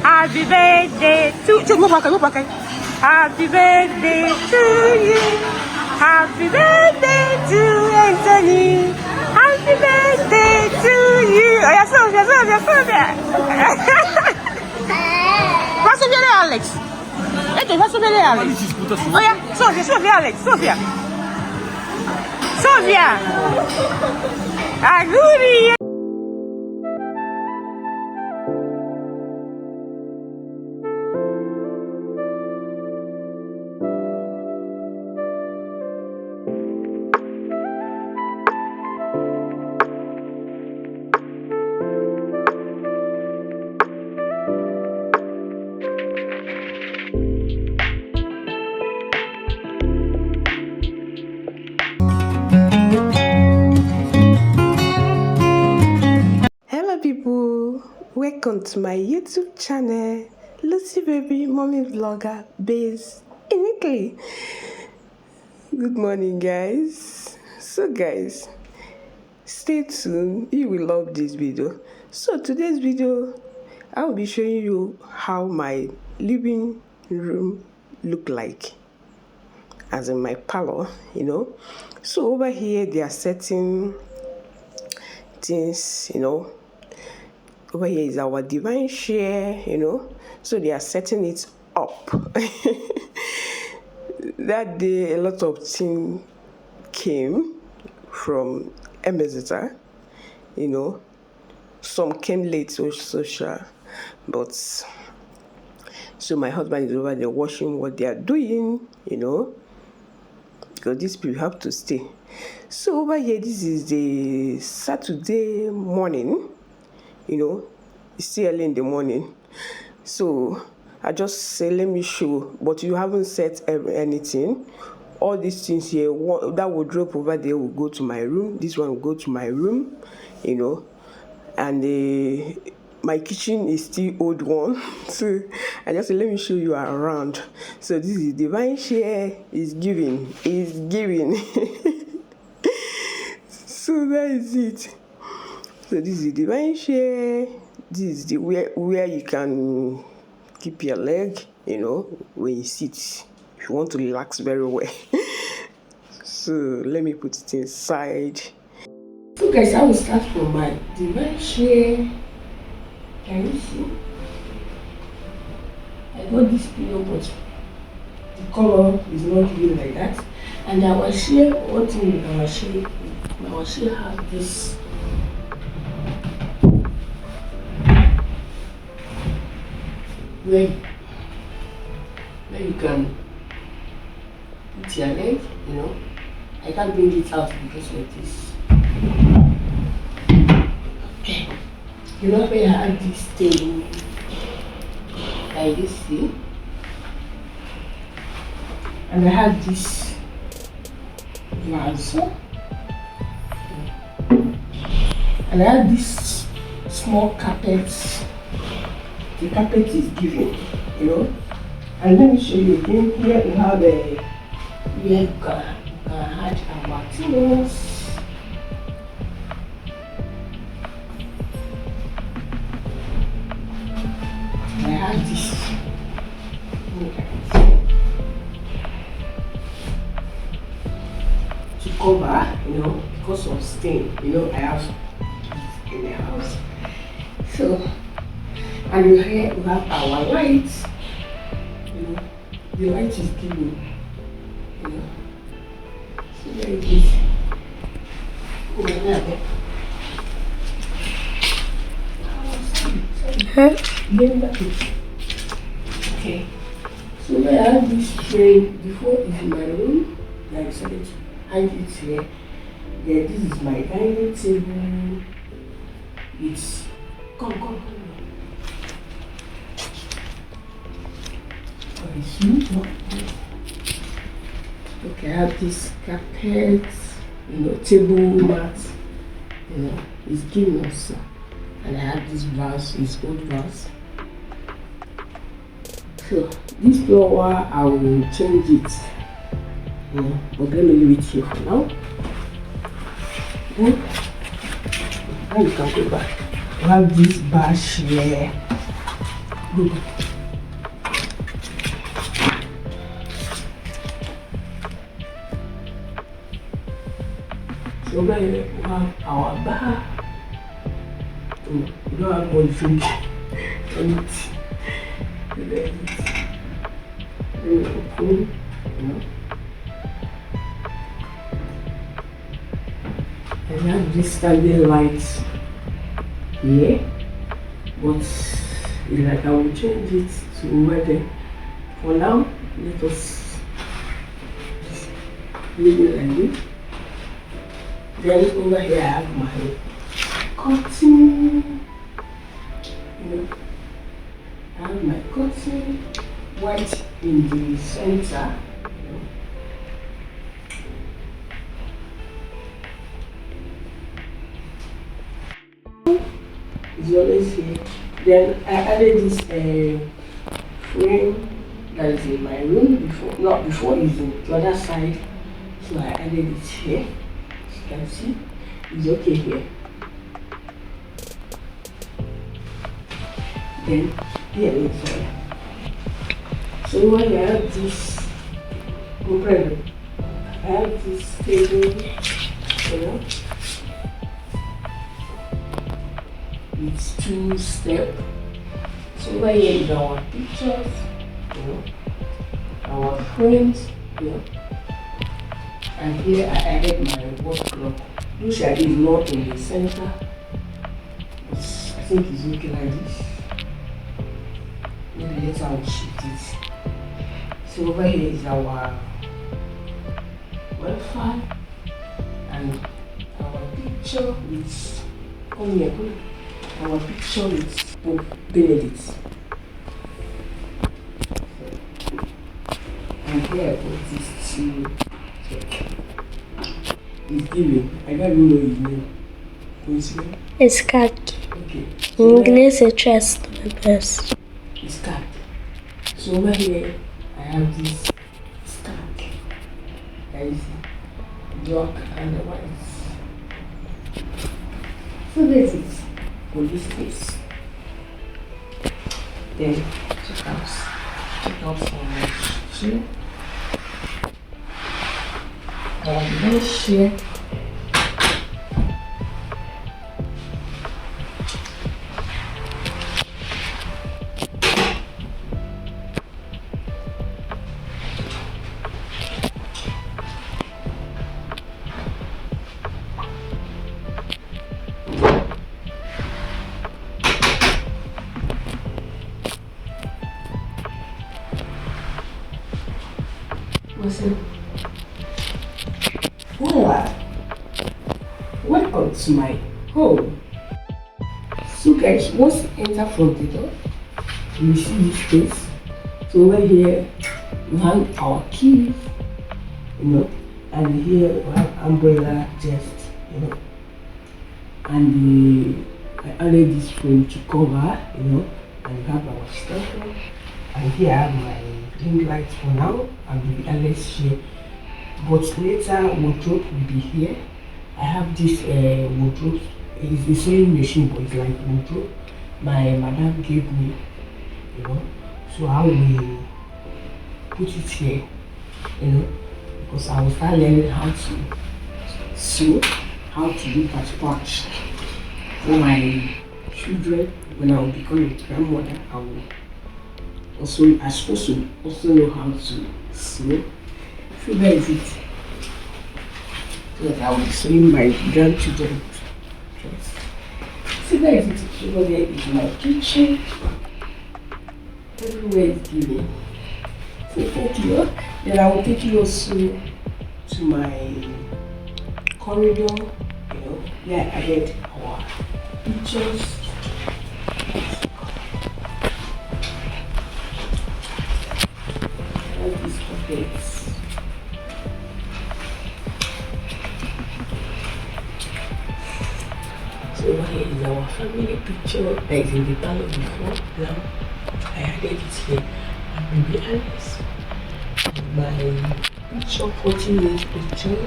Happy birthday to Happy birthday to you. Happy birthday to Anthony. Happy birthday to you. Oh, yeah, Sophia. Pass it to Alex. Okay, pass it to Alex. Oh yeah, Sophia, Alex, Sophia. Aguri. People, welcome to my YouTube channel, Lucy Baby Mommy Vlogger based in Italy. Good morning, guys. So guys, stay tuned, you will love this video. So today's video, I will be showing you how my living room look like, as in my parlor, So over here they are setting things, over here is our divine share, so they are setting it up. That day, a lot of things came from Emezita, some came late social, but so my husband is over there watching what they are doing, because these people have to stay. So over here, this is the Saturday morning. It's still early in the morning, so I just say let me show, but you haven't set anything. All these things here, that wardrobe over there will go to my room, this one will go to my room, and my kitchen is still old one. So I just say let me show you around. So this is divine share is giving. So that is it. So this is divine share. This is the where you can keep your leg, when you sit, if you want to relax very well. So let me put it inside. So guys, I will start from my divine share. Can you see? I got this pillow, but the color is not really like that. And our share, what in our share have this. Where you can put your leg, I can't bring it out because of this. Okay. Where I have this thing, like this thing, and I have this vase, and I have this small carpets. The carpet is given, and let me show you again. Here we have where you can hide our things. I have this. To cover, because of stain, I have this in the house. So. And here we have our lights. The light is giving. So there it is. Okay. So I have this tray before it's in my room. I decided to hide it here. Then this is my dining table. It's come. Okay, I have this carpet, table mat, it's giving us, and I have this vase, it's old vase. So this flower, I will change it, but let me leave it here for now. Now you can go back. We have this bash here. Good. So over here we have our bar. We don't have one drink on it. Then we open, and we have this standing light here, but it's like I will change it to over there. For now, let us leave it like this. Then over here I have my curtain. I have my curtain white in the center. It's always here. Then I added this frame that is in my room before, not before, is in the other side. So I added it here. As you can see, it's okay here. Then here is so when I have this comprendo, I have this table, it's 2-step. So over here is our pictures, our frames, and here I added my wall clock. Usually it's not in the center, but I think it's okay like this. Maybe later I will shift it. So over here is our Wi-Fi and our picture with, our picture with Pope Benedict. And here I put this to he's giving. I don't even know his name. What's his name? It's cat. Okay. In English, it's chest. It's cat. So over here I have this stack. That is black and the white. So that's it for this space. Then check out some share. Let's share. Welcome to my home. So guys, once you enter from the door, you see this space. So over here we have our keys, and here we have umbrella chest, and I added this frame to cover, and we have our stuff. And here I have my ring light for now, and the endless share. But later wardrobe will be here. I have this wardrobe. It's a sewing machine, but it's like wardrobe. My madam gave me, So I will put it here, because I will start learning how to sew, how to do patch for my children. When I will become a grandmother, I will also know how to sew. So where is it? So that I will be sewing my grandchildren. So where is it? Over there is my kitchen. Everywhere is giving. So thank you. Then I will take you also to my corridor, where I added our pictures. Pockets. So here is our family picture that is in the parlor before. Now I added it here. And baby Alice, my picture, 14 years picture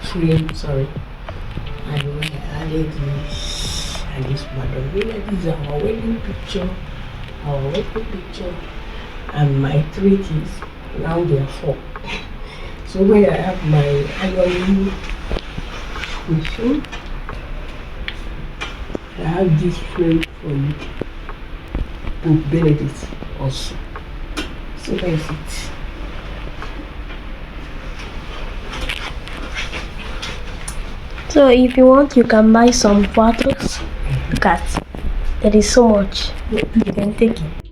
frame. Sorry, and when I added this and this madam, this is our wedding picture I'll make a picture, and my 3 kids, now they are 4. So when I have my annual machine, I have this frame from Pope Benedict also. So that's it. So if you want, you can buy some photos. Look at, there is so much. You can take it.